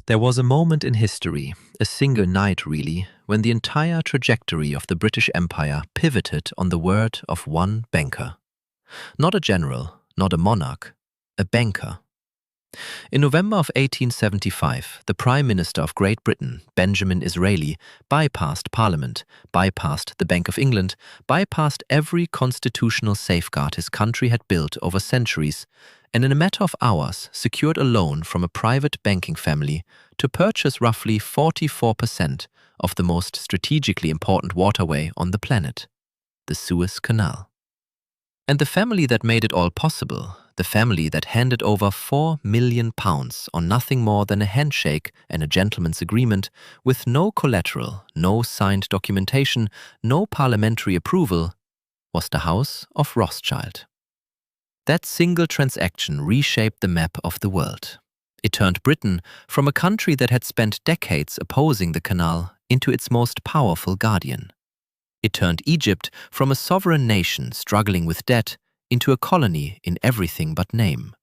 There was a moment in history, a single night really, when the entire trajectory of the British Empire pivoted on the word of one banker. Not a general, not a monarch, a banker. In November of 1875, the Prime Minister of Great Britain, Benjamin Disraeli, bypassed Parliament, bypassed the Bank of England, bypassed every constitutional safeguard his country had built over centuries, and in a matter of hours secured a loan from a private banking family to purchase roughly 44% of the most strategically important waterway on the planet, the Sueskanal. And the family that made it all possible, the family that handed over £4 million on nothing more than a handshake and a gentleman's agreement, with no collateral, no signed documentation, no parliamentary approval, was the House of Rothschild. That single transaction reshaped the map of the world. It turned Britain from a country that had spent decades opposing the canal into its most powerful guardian. It turned Egypt from a sovereign nation struggling with debt into a colony in everything but name.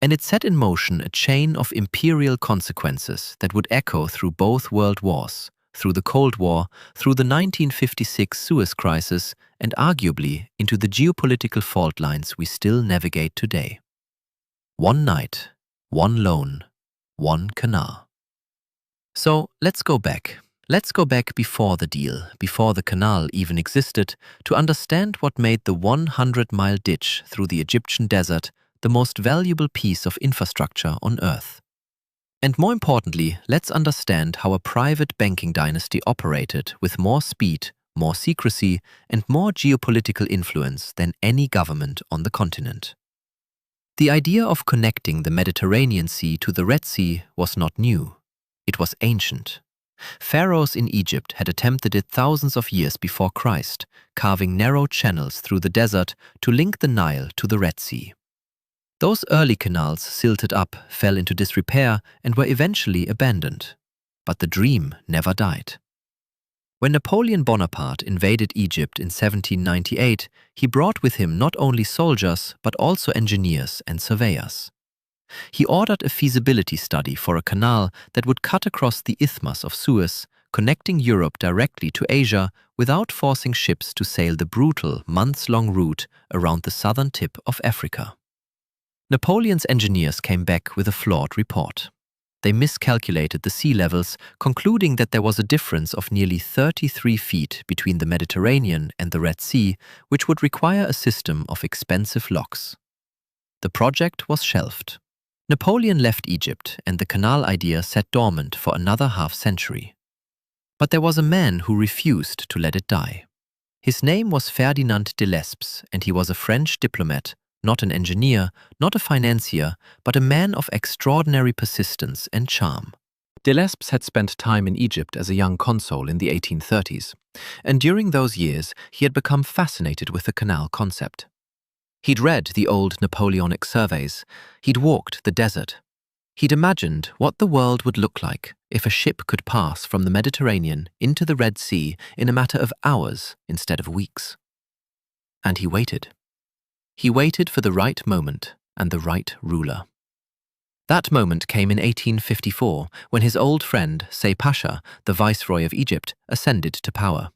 And it set in motion a chain of imperial consequences that would echo through both world wars, through the Cold War, through the 1956 Suez Crisis, and arguably into the geopolitical fault lines we still navigate today. One night, one loan, one canal. So let's go back. Let's go back before the deal, before the canal even existed, to understand what made the 100-mile ditch through the Egyptian desert the most valuable piece of infrastructure on Earth. And more importantly, let's understand how a private banking dynasty operated with more speed, more secrecy, and more geopolitical influence than any government on the continent. The idea of connecting the Mediterranean Sea to the Red Sea was not new. It was ancient. Pharaohs in Egypt had attempted it thousands of years before Christ, carving narrow channels through the desert to link the Nile to the Red Sea. Those early canals silted up, fell into disrepair, and were eventually abandoned. But the dream never died. When Napoleon Bonaparte invaded Egypt in 1798, he brought with him not only soldiers but also engineers and surveyors. He ordered a feasibility study for a canal that would cut across the Isthmus of Suez, connecting Europe directly to Asia without forcing ships to sail the brutal, months-long route around the southern tip of Africa. Napoleon's engineers came back with a flawed report. They miscalculated the sea levels, concluding that there was a difference of nearly 33 feet between the Mediterranean and the Red Sea, which would require a system of expensive locks. The project was shelved. Napoleon left Egypt, and the canal idea sat dormant for another half-century. But there was a man who refused to let it die. His name was Ferdinand de Lesseps, and he was a French diplomat, not an engineer, not a financier, but a man of extraordinary persistence and charm. De Lesseps had spent time in Egypt as a young consul in the 1830s, and during those years he had become fascinated with the canal concept. He'd read the old Napoleonic surveys, he'd walked the desert. He'd imagined what the world would look like if a ship could pass from the Mediterranean into the Red Sea in a matter of hours instead of weeks. And he waited. He waited for the right moment and the right ruler. That moment came in 1854, when his old friend, Say Pasha, the Viceroy of Egypt, ascended to power.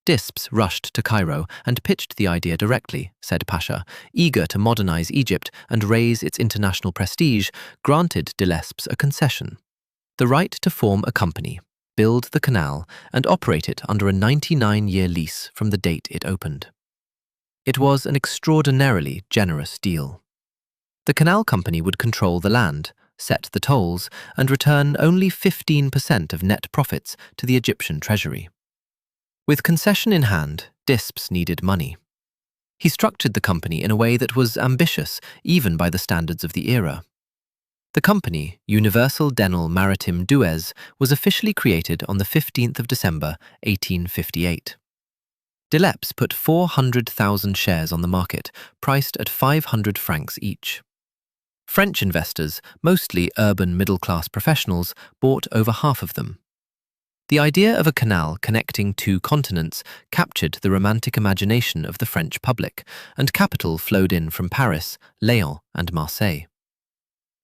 Lesseps rushed to Cairo and pitched the idea directly, said Pasha, eager to modernize Egypt and raise its international prestige, granted de Lesseps a concession: the right to form a company, build the canal, and operate it under a 99-year lease from the date it opened. It was an extraordinarily generous deal. The canal company would control the land, set the tolls, and return only 15% of net profits to the Egyptian treasury. With concession in hand, Lesseps needed money. He structured the company in a way that was ambitious, even by the standards of the era. The company, Universal Denel Maritime Duez, was officially created on the 15th of December, 1858. De Lesseps put 400,000 shares on the market, priced at 500 francs each. French investors, mostly urban middle-class professionals, bought over half of them. The idea of a canal connecting two continents captured the romantic imagination of the French public, and capital flowed in from Paris, Lyon, and Marseille.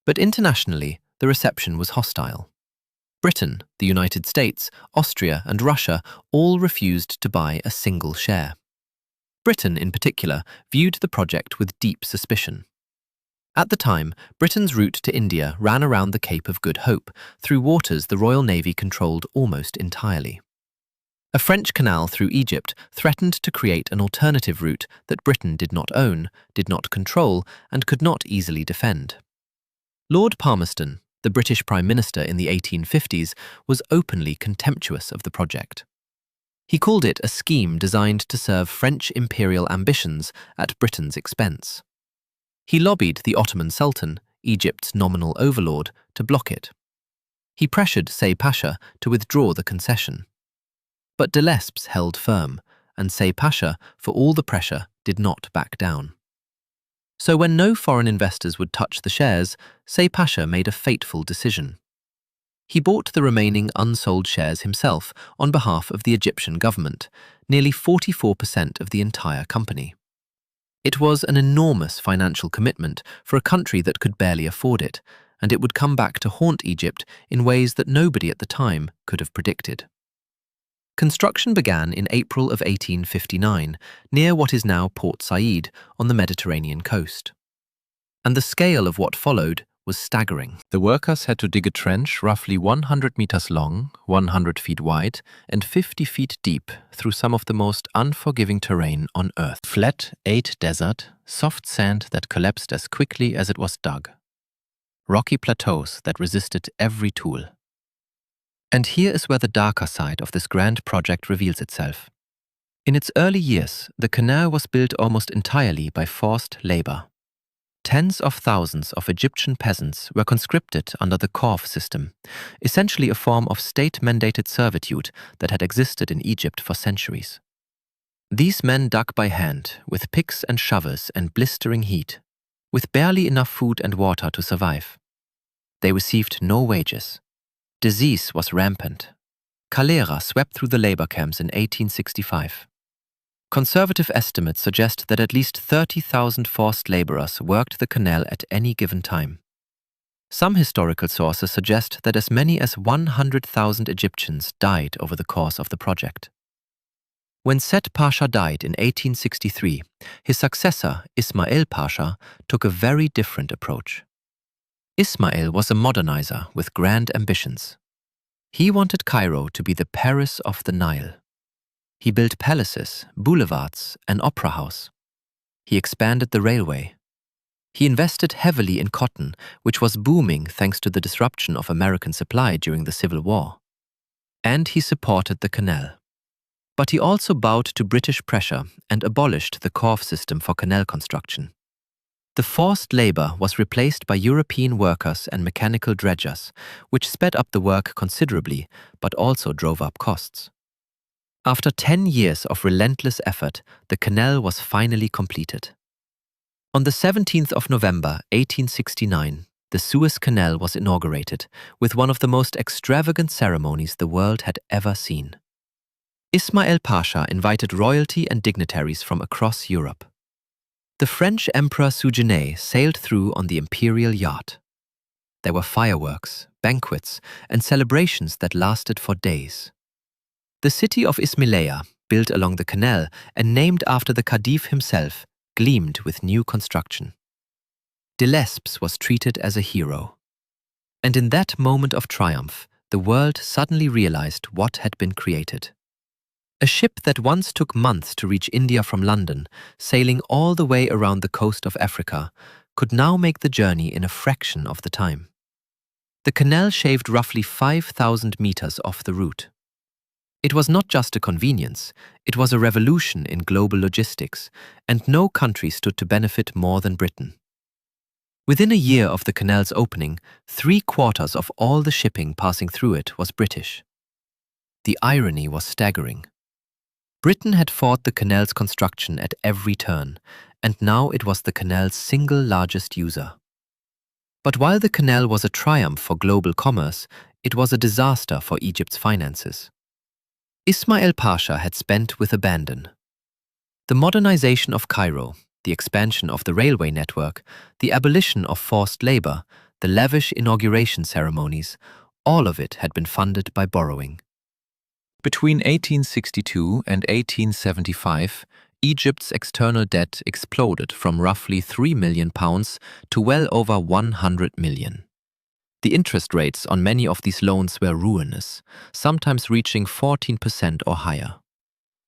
But internationally, the reception was hostile. Britain, the United States, Austria, and Russia all refused to buy a single share. Britain, in particular, viewed the project with deep suspicion. At the time, Britain's route to India ran around the Cape of Good Hope, through waters the Royal Navy controlled almost entirely. A French canal through Egypt threatened to create an alternative route that Britain did not own, did not control, and could not easily defend. Lord Palmerston, the British Prime Minister in the 1850s, was openly contemptuous of the project. He called it a scheme designed to serve French imperial ambitions at Britain's expense. He lobbied the Ottoman Sultan, Egypt's nominal overlord, to block it. He pressured Say Pasha to withdraw the concession. But de Lesseps held firm, and Say Pasha, for all the pressure, did not back down. So when no foreign investors would touch the shares, Say Pasha made a fateful decision. He bought the remaining unsold shares himself on behalf of the Egyptian government, nearly 44% of the entire company. It was an enormous financial commitment for a country that could barely afford it, and it would come back to haunt Egypt in ways that nobody at the time could have predicted. Construction began in April of 1859, near what is now Port Said on the Mediterranean coast. And the scale of what followed was staggering. The workers had to dig a trench roughly 100 meters long, 100 feet wide, and 50 feet deep through some of the most unforgiving terrain on Earth. Flat, arid desert, soft sand that collapsed as quickly as it was dug. Rocky plateaus that resisted every tool. And here is where the darker side of this grand project reveals itself. In its early years, the canal was built almost entirely by forced labor. Tens of thousands of Egyptian peasants were conscripted under the kaufte system, essentially a form of state-mandated servitude that had existed in Egypt for centuries. These men dug by hand, with picks and shovels and blistering heat, with barely enough food and water to survive. They received no wages. Disease was rampant. Cholera swept through the labor camps in 1865. Conservative estimates suggest that at least 30,000 forced laborers worked the canal at any given time. Some historical sources suggest that as many as 100,000 Egyptians died over the course of the project. When Set Pasha died in 1863, his successor, Ismail Pasha, took a very different approach. Ismail was a modernizer with grand ambitions. He wanted Cairo to be the Paris of the Nile. He built palaces, boulevards, an opera house. He expanded the railway. He invested heavily in cotton, which was booming thanks to the disruption of American supply during the Civil War. And he supported the canal. But he also bowed to British pressure and abolished the kaufte system for canal construction. The forced labor was replaced by European workers and mechanical dredgers, which sped up the work considerably, but also drove up costs. After 10 years of relentless effort, the canal was finally completed. On the 17th of November, 1869, the Sueskanal was inaugurated with one of the most extravagant ceremonies the world had ever seen. Ismail Pasha invited royalty and dignitaries from across Europe. The French Emperor Sugenet sailed through on the imperial yacht. There were fireworks, banquets, and celebrations that lasted for days. The city of Ismailia, built along the canal and named after the Khedive himself, gleamed with new construction. De Lesseps was treated as a hero. And in that moment of triumph, the world suddenly realized what had been created. A ship that once took months to reach India from London, sailing all the way around the coast of Africa, could now make the journey in a fraction of the time. The canal shaved roughly 5,000 meters off the route. It was not just a convenience, it was a revolution in global logistics, and no country stood to benefit more than Britain. Within a year of the canal's opening, 3/4 of all the shipping passing through it was British. The irony was staggering. Britain had fought the canal's construction at every turn, and now it was the canal's single largest user. But while the canal was a triumph for global commerce, it was a disaster for Egypt's finances. Ismail Pasha had spent with abandon. The modernization of Cairo, the expansion of the railway network, the abolition of forced labor, the lavish inauguration ceremonies, all of it had been funded by borrowing. Between 1862 and 1875, Egypt's external debt exploded from roughly £3 million to well over £100 million. The interest rates on many of these loans were ruinous, sometimes reaching 14% or higher.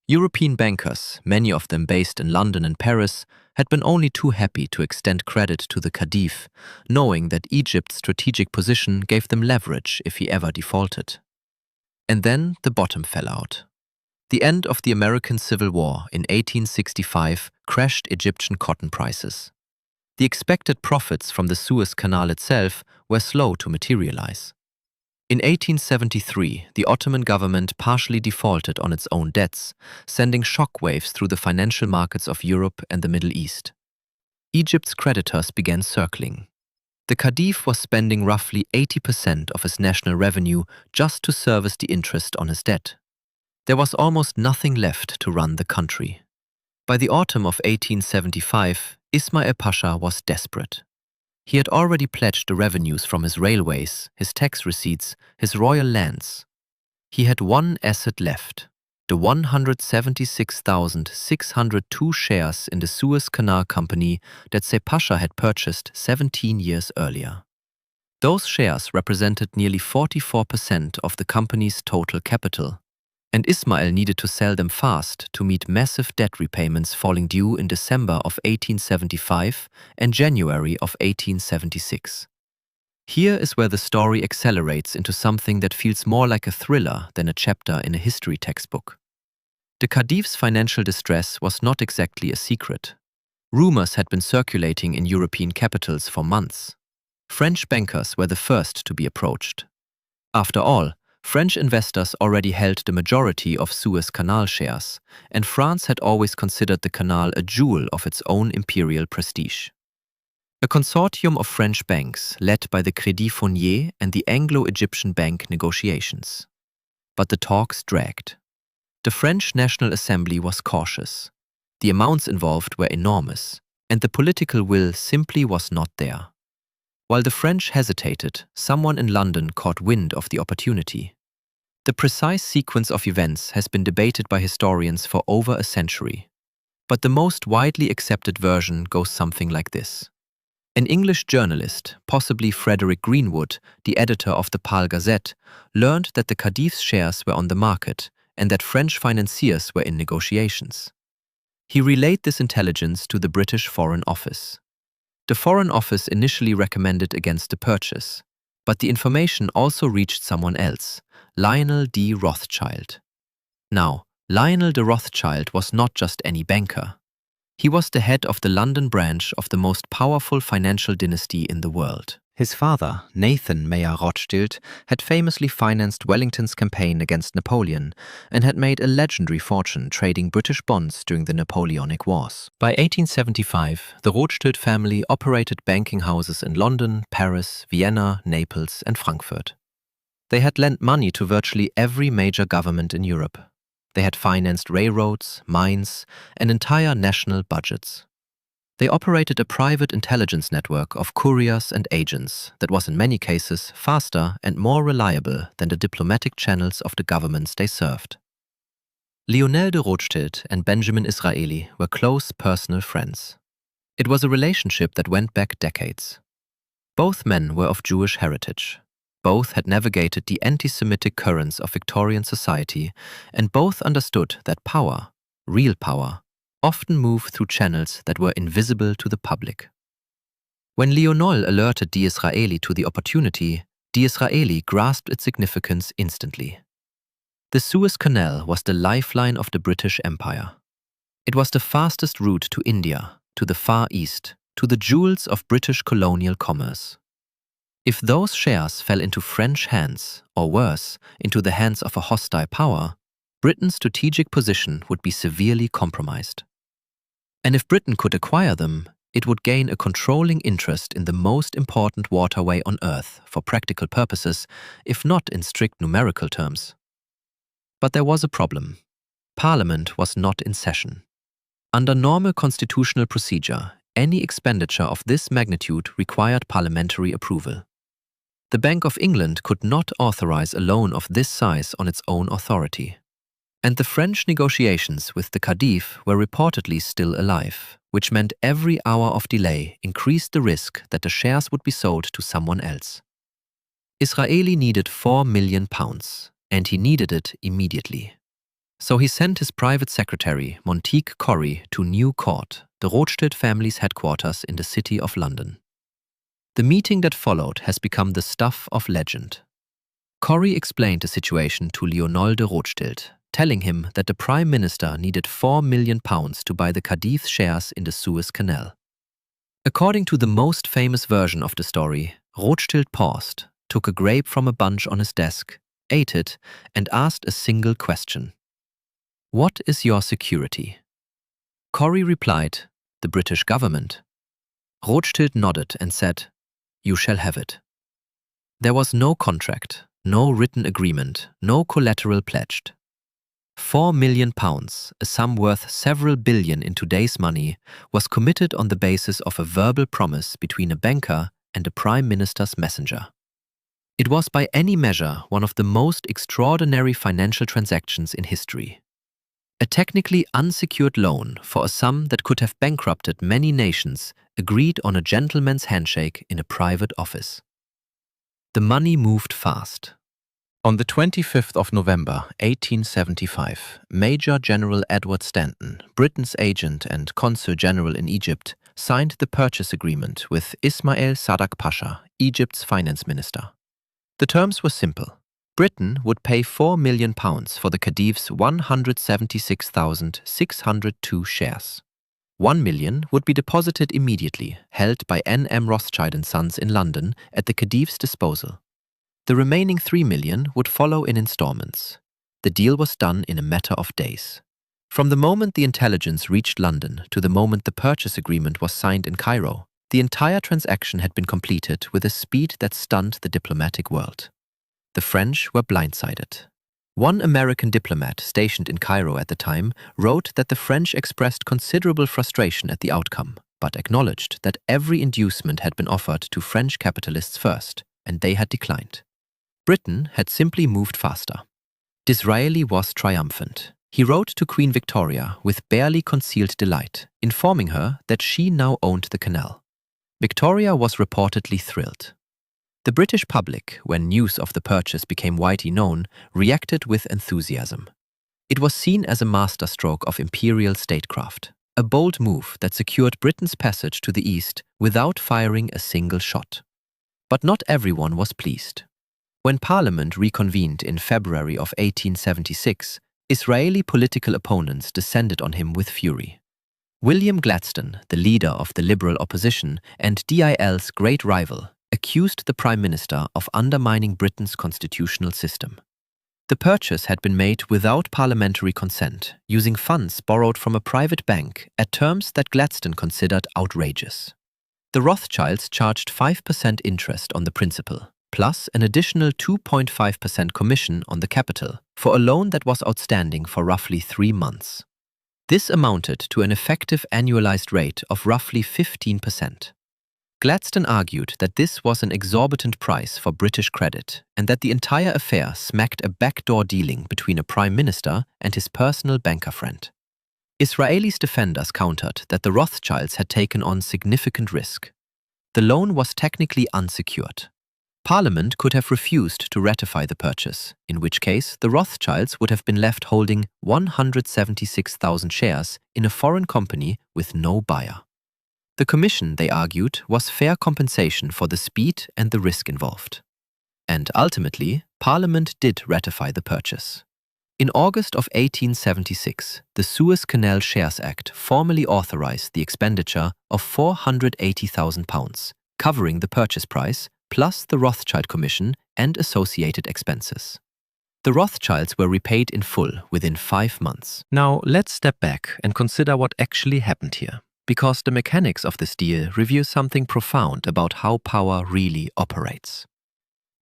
European bankers, many of them based in London and Paris, had been only too happy to extend credit to the Khedive, knowing that Egypt's strategic position gave them leverage if he ever defaulted. And then the bottom fell out. The end of the American Civil War in 1865 crashed Egyptian cotton prices. The expected profits from the Sueskanal itself were slow to materialize. In 1873, the Ottoman government partially defaulted on its own debts, sending shockwaves through the financial markets of Europe and the Middle East. Egypt's creditors began circling. The Khedive was spending roughly 80% of his national revenue just to service the interest on his debt. There was almost nothing left to run the country. By the autumn of 1875, Ismail Pasha was desperate. He had already pledged the revenues from his railways, his tax receipts, his royal lands. He had one asset left, the 176,602 shares in the Sueskanal Company that Pasha had purchased 17 years earlier. Those shares represented nearly 44% of the company's total capital, and Ismail needed to sell them fast to meet massive debt repayments falling due in December of 1875 and January of 1876. Here is where the story accelerates into something that feels more like a thriller than a chapter in a history textbook. The Khedive's financial distress was not exactly a secret. Rumors had been circulating in European capitals for months. French bankers were the first to be approached. After all, French investors already held the majority of Sueskanal shares, and France had always considered the canal a jewel of its own imperial prestige. A consortium of French banks led by the Crédit Fournier and the Anglo-Egyptian Bank negotiations. But the talks dragged. The French National Assembly was cautious. The amounts involved were enormous, and the political will simply was not there. While the French hesitated, someone in London caught wind of the opportunity. The precise sequence of events has been debated by historians for over a century, but the most widely accepted version goes something like this. An English journalist, possibly Frederick Greenwood, the editor of the Pall Gazette, learned that the Khedive's shares were on the market and that French financiers were in negotiations. He relayed this intelligence to the British Foreign Office. The Foreign Office initially recommended against the purchase, but the information also reached someone else, Lionel de Rothschild. Now, Lionel de Rothschild was not just any banker. He was the head of the London branch of the most powerful financial dynasty in the world. His father, Nathan Mayer Rothschild, had famously financed Wellington's campaign against Napoleon and had made a legendary fortune trading British bonds during the Napoleonic Wars. By 1875, the Rothschild family operated banking houses in London, Paris, Vienna, Naples, and Frankfurt. They had lent money to virtually every major government in Europe. They had financed railroads, mines, and entire national budgets. They operated a private intelligence network of couriers and agents that was in many cases faster and more reliable than the diplomatic channels of the governments they served. Lionel de Rothschild and Benjamin Disraeli were close personal friends. It was a relationship that went back decades. Both men were of Jewish heritage. Both had navigated the anti-Semitic currents of Victorian society, and both understood that power, real power, often moved through channels that were invisible to the public. When Lionel alerted Disraeli to the opportunity, Disraeli grasped its significance instantly. The Suez Canal was the lifeline of the British Empire. It was the fastest route to India, to the Far East, to the jewels of British colonial commerce. If those shares fell into French hands, or worse, into the hands of a hostile power, Britain's strategic position would be severely compromised. And if Britain could acquire them, it would gain a controlling interest in the most important waterway on Earth for practical purposes, if not in strict numerical terms. But there was a problem. Parliament was not in session. Under normal constitutional procedure, any expenditure of this magnitude required parliamentary approval. The Bank of England could not authorize a loan of this size on its own authority. And the French negotiations with the Khedive were reportedly still alive, which meant every hour of delay increased the risk that the shares would be sold to someone else. Israeli needed £4 million, and he needed it immediately. So he sent his private secretary, Monteague Corrie, to New Court, the Rothschild family's headquarters in the city of London. The meeting that followed has become the stuff of legend. Corrie explained the situation to Lionel de Rothschild, telling him that the Prime Minister needed £4 million to buy the Khedive's shares in the Sueskanal. According to the most famous version of the story, Rothschild paused, took a grape from a bunch on his desk, ate it, and asked a single question. "What is your security?" Corrie replied, "The British government." Rothschild nodded and said, "You shall have it." There was no contract, no written agreement, no collateral pledged. £4 million, a sum worth several billion in today's money, was committed on the basis of a verbal promise between a banker and the Prime Minister's messenger. It was by any measure one of the most extraordinary financial transactions in history. A technically unsecured loan for a sum that could have bankrupted many nations agreed on a gentleman's handshake in a private office. The money moved fast. On the 25th of November 1875, Major General Edward Stanton, Britain's agent and consul general in Egypt, signed the purchase agreement with Ismail Sadak Pasha, Egypt's finance minister. The terms were simple. Britain would pay £4 million for the Khedive's 176,602 shares. 1 million would be deposited immediately, held by N.M. Rothschild & Sons in London at the Khedive's disposal. The remaining 3 million would follow in installments. The deal was done in a matter of days. From the moment the intelligence reached London to the moment the purchase agreement was signed in Cairo, the entire transaction had been completed with a speed that stunned the diplomatic world. The French were blindsided. One American diplomat stationed in Cairo at the time wrote that the French expressed considerable frustration at the outcome, but acknowledged that every inducement had been offered to French capitalists first, and they had declined. Britain had simply moved faster. Disraeli was triumphant. He wrote to Queen Victoria with barely concealed delight, informing her that she now owned the canal. Victoria was reportedly thrilled. The British public, when news of the purchase became widely known, reacted with enthusiasm. It was seen as a masterstroke of imperial statecraft, a bold move that secured Britain's passage to the east without firing a single shot. But not everyone was pleased. When Parliament reconvened in February of 1876, Israeli political opponents descended on him with fury. William Gladstone, the leader of the Liberal opposition and DIL's great rival, accused the Prime Minister of undermining Britain's constitutional system. The purchase had been made without parliamentary consent, using funds borrowed from a private bank at terms that Gladstone considered outrageous. The Rothschilds charged 5% interest on the principal, plus an additional 2.5% commission on the capital for a loan that was outstanding for roughly 3 months. This amounted to an effective annualized rate of roughly 15%. Gladstone argued that this was an exorbitant price for British credit and that the entire affair smacked a backdoor dealing between a prime minister and his personal banker friend. Israelis' defenders countered that the Rothschilds had taken on significant risk. The loan was technically unsecured. Parliament could have refused to ratify the purchase, in which case the Rothschilds would have been left holding 176,000 shares in a foreign company with no buyer. The commission, they argued, was fair compensation for the speed and the risk involved. And ultimately, Parliament did ratify the purchase. In August of 1876, the Sueskanal Shares Act formally authorized the expenditure of £480,000, covering the purchase price, plus the Rothschild Commission and associated expenses. The Rothschilds were repaid in full within 5 months. Now, let's step back and consider what actually happened here, because the mechanics of this deal reveal something profound about how power really operates.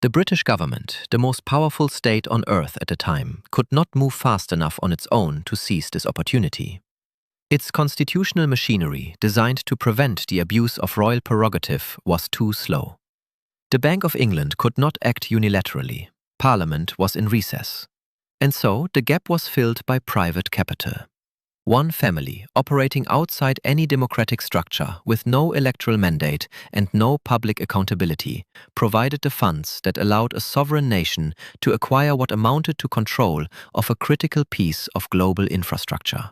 The British government, the most powerful state on earth at the time, could not move fast enough on its own to seize this opportunity. Its constitutional machinery, designed to prevent the abuse of royal prerogative, was too slow. The Bank of England could not act unilaterally. Parliament was in recess. And so the gap was filled by private capital. One family, operating outside any democratic structure with no electoral mandate and no public accountability, provided the funds that allowed a sovereign nation to acquire what amounted to control of a critical piece of global infrastructure.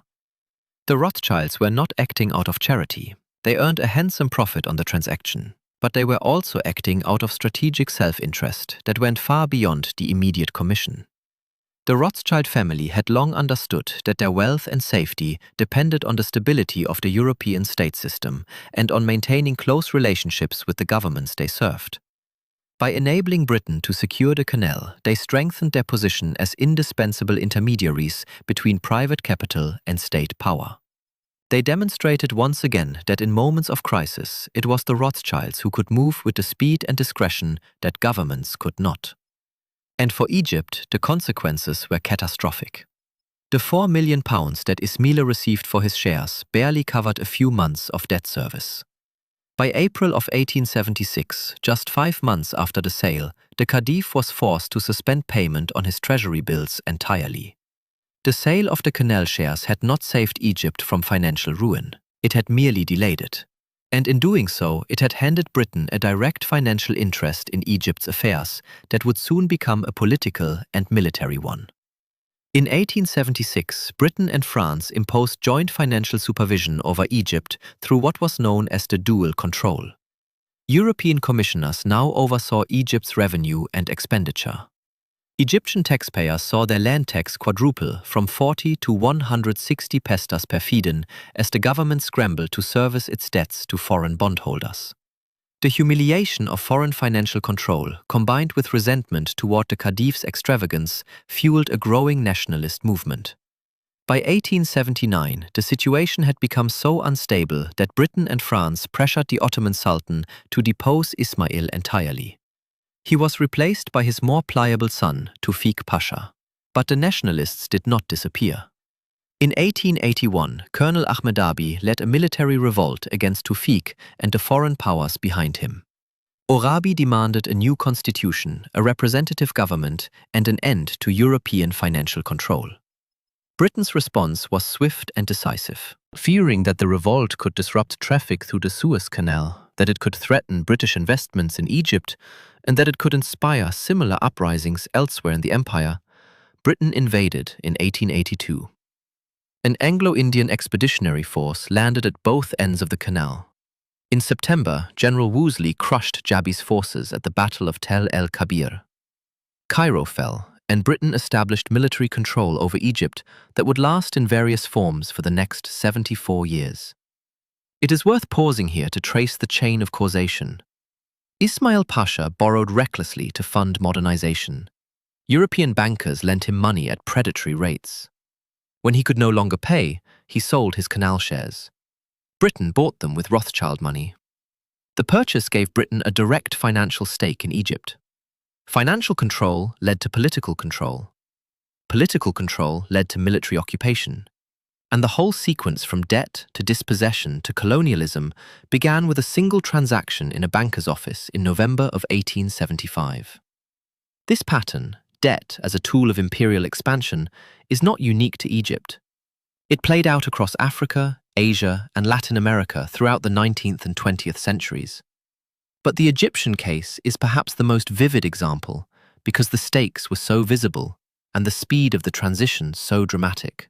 The Rothschilds were not acting out of charity. They earned a handsome profit on the transaction, but they were also acting out of strategic self-interest that went far beyond the immediate commission. The Rothschild family had long understood that their wealth and safety depended on the stability of the European state system and on maintaining close relationships with the governments they served. By enabling Britain to secure the canal, they strengthened their position as indispensable intermediaries between private capital and state power. They demonstrated once again that in moments of crisis, it was the Rothschilds who could move with the speed and discretion that governments could not. And for Egypt, the consequences were catastrophic. The £4 million that Ismail received for his shares barely covered a few months of debt service. By April of 1876, just 5 months after the sale, the Khedive was forced to suspend payment on his treasury bills entirely. The sale of the canal shares had not saved Egypt from financial ruin. It had merely delayed it. And in doing so, it had handed Britain a direct financial interest in Egypt's affairs that would soon become a political and military one. In 1876, Britain and France imposed joint financial supervision over Egypt through what was known as the dual control. European commissioners now oversaw Egypt's revenue and expenditure. Egyptian taxpayers saw their land tax quadruple from 40 to 160 pestas per fiden as the government scrambled to service its debts to foreign bondholders. The humiliation of foreign financial control, combined with resentment toward the Khedive's extravagance, fueled a growing nationalist movement. By 1879, the situation had become so unstable that Britain and France pressured the Ottoman Sultan to depose Ismail entirely. He was replaced by his more pliable son, Tawfiq Pasha. But the nationalists did not disappear. In 1881, Colonel Ahmadabi led a military revolt against Tawfiq and the foreign powers behind him. Orabi demanded a new constitution, a representative government, and an end to European financial control. Britain's response was swift and decisive. Fearing that the revolt could disrupt traffic through the Sueskanal, that it could threaten British investments in Egypt, and that it could inspire similar uprisings elsewhere in the empire, Britain invaded in 1882. An Anglo-Indian expeditionary force landed at both ends of the canal. In September, General Wolseley crushed Jabi's forces at the Battle of Tel el-Kabir. Cairo fell, and Britain established military control over Egypt that would last in various forms for the next 74 years. It is worth pausing here to trace the chain of causation. Ismail Pasha borrowed recklessly to fund modernization. European bankers lent him money at predatory rates. When he could no longer pay, he sold his canal shares. Britain bought them with Rothschild money. The purchase gave Britain a direct financial stake in Egypt. Financial control led to political control. Political control led to military occupation. And the whole sequence from debt to dispossession to colonialism began with a single transaction in a banker's office in November of 1875. This pattern, debt as a tool of imperial expansion, is not unique to Egypt. It played out across Africa, Asia, and Latin America throughout the 19th and 20th centuries. But the Egyptian case is perhaps the most vivid example because the stakes were so visible and the speed of the transition so dramatic.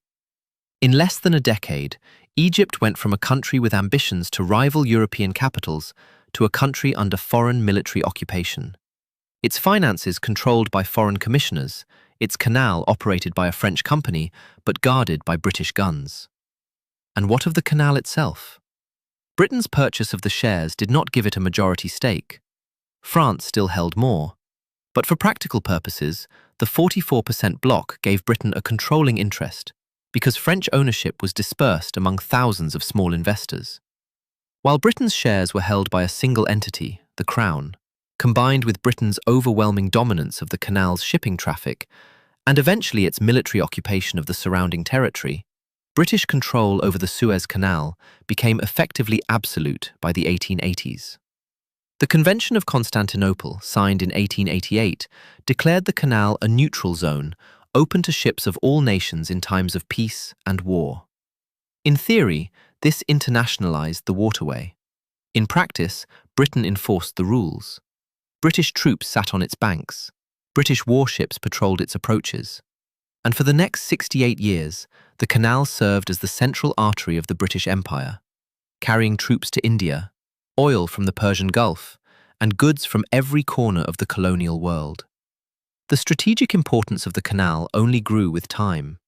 In less than a decade, Egypt went from a country with ambitions to rival European capitals to a country under foreign military occupation. Its finances controlled by foreign commissioners, its canal operated by a French company but guarded by British guns. And what of the canal itself? Britain's purchase of the shares did not give it a majority stake. France still held more. But for practical purposes, the 44% block gave Britain a controlling interest because French ownership was dispersed among thousands of small investors. While Britain's shares were held by a single entity, the Crown, combined with Britain's overwhelming dominance of the canal's shipping traffic, and eventually its military occupation of the surrounding territory, British control over the Suez Canal became effectively absolute by the 1880s. The Convention of Constantinople, signed in 1888, declared the canal a neutral zone, open to ships of all nations in times of peace and war. In theory, this internationalized the waterway. In practice, Britain enforced the rules. British troops sat on its banks. British warships patrolled its approaches. And for the next 68 years, the canal served as the central artery of the British Empire, carrying troops to India, oil from the Persian Gulf, and goods from every corner of the colonial world. The strategic importance of the canal only grew with time.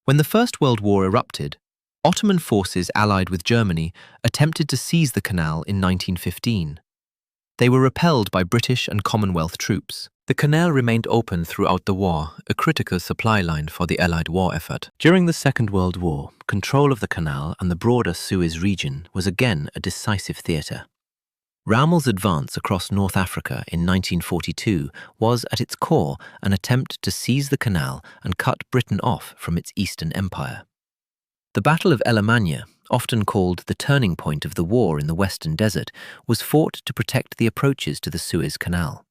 When the First World War erupted, Ottoman forces allied with Germany attempted to seize the canal in 1915. They were repelled by British and Commonwealth troops. The canal remained open throughout the war, a critical supply line for the Allied war effort. During the Second World War, control of the canal and the broader Suez region was again a decisive theatre. Rommel's advance across North Africa in 1942 was, at its core, an attempt to seize the canal and cut Britain off from its Eastern Empire. The Battle of El Alamein, often called the turning point of the war in the Western Desert, was fought to protect the approaches to the Suez Canal.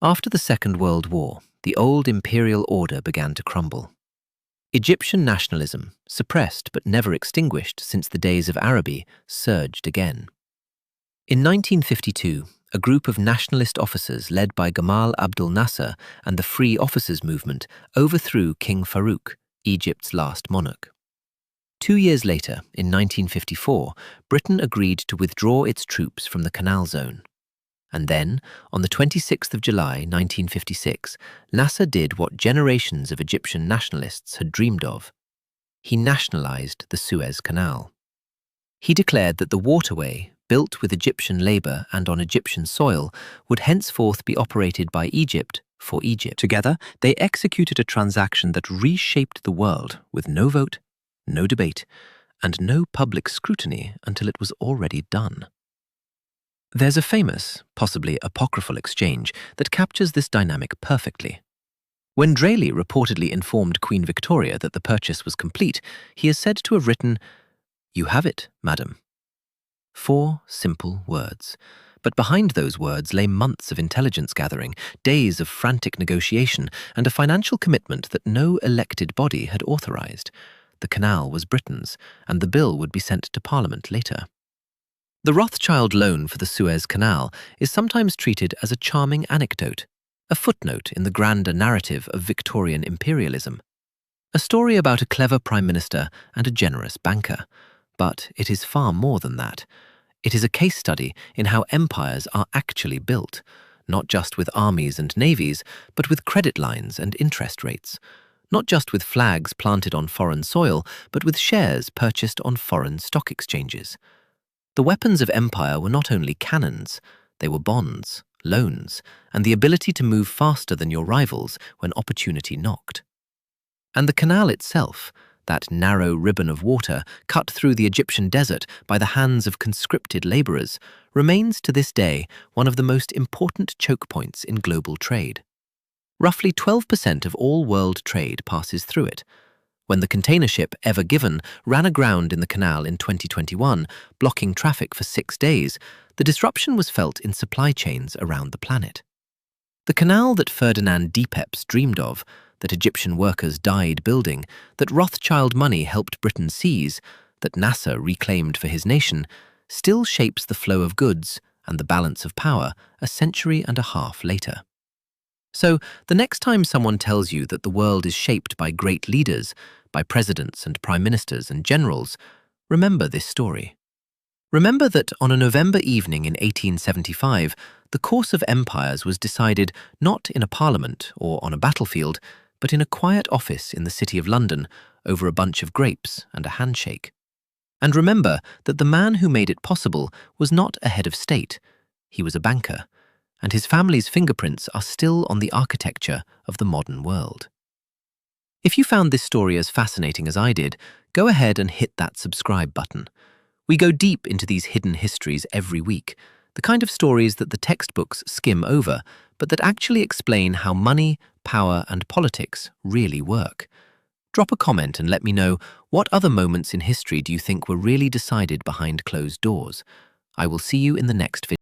After the Second World War, the old imperial order began to crumble. Egyptian nationalism, suppressed but never extinguished since the days of Arabi, surged again. In 1952, a group of nationalist officers led by Gamal Abdel Nasser and the Free Officers Movement overthrew King Farouk, Egypt's last monarch. 2 years later, in 1954, Britain agreed to withdraw its troops from the Canal Zone. And then, on the 26th of July 1956, Nasser did what generations of Egyptian nationalists had dreamed of. He nationalized the Suez Canal. He declared that the waterway, built with Egyptian labor and on Egyptian soil, would henceforth be operated by Egypt for Egypt. Together, they executed a transaction that reshaped the world with no vote, no debate, and no public scrutiny until it was already done. There's a famous, possibly apocryphal exchange that captures this dynamic perfectly. When Disraeli reportedly informed Queen Victoria that the purchase was complete, he is said to have written, "You have it, madam." 4 simple words. But behind those words lay months of intelligence gathering, days of frantic negotiation, and a financial commitment that no elected body had authorized. The canal was Britain's, and the bill would be sent to Parliament later. The Rothschild loan for the Suez Canal is sometimes treated as a charming anecdote, a footnote in the grander narrative of Victorian imperialism. A story about a clever prime minister and a generous banker. But it is far more than that. It is a case study in how empires are actually built, not just with armies and navies, but with credit lines and interest rates. Not just with flags planted on foreign soil, but with shares purchased on foreign stock exchanges. The weapons of empire were not only cannons, they were bonds, loans, and the ability to move faster than your rivals when opportunity knocked. And the canal itself, that narrow ribbon of water cut through the Egyptian desert by the hands of conscripted laborers, remains to this day one of the most important choke points in global trade. Roughly 12% of all world trade passes through it. When the container ship Ever Given ran aground in the canal in 2021, blocking traffic for 6 days, the disruption was felt in supply chains around the planet. The canal that Ferdinand Diepepes dreamed of, that Egyptian workers died building, that Rothschild money helped Britain seize, that Nasser reclaimed for his nation, still shapes the flow of goods and the balance of power a century and a half later. So, the next time someone tells you that the world is shaped by great leaders, by presidents and prime ministers and generals, remember this story. Remember that on a November evening in 1875, the course of empires was decided not in a parliament or on a battlefield, but in a quiet office in the City of London over a bunch of grapes and a handshake. And remember that the man who made it possible was not a head of state, he was a banker, and his family's fingerprints are still on the architecture of the modern world. If you found this story as fascinating as I did, go ahead and hit that subscribe button. We go deep into these hidden histories every week, the kind of stories that the textbooks skim over, but that actually explain how money, power, and politics really work. Drop a comment and let me know what other moments in history do you think were really decided behind closed doors. I will see you in the next video.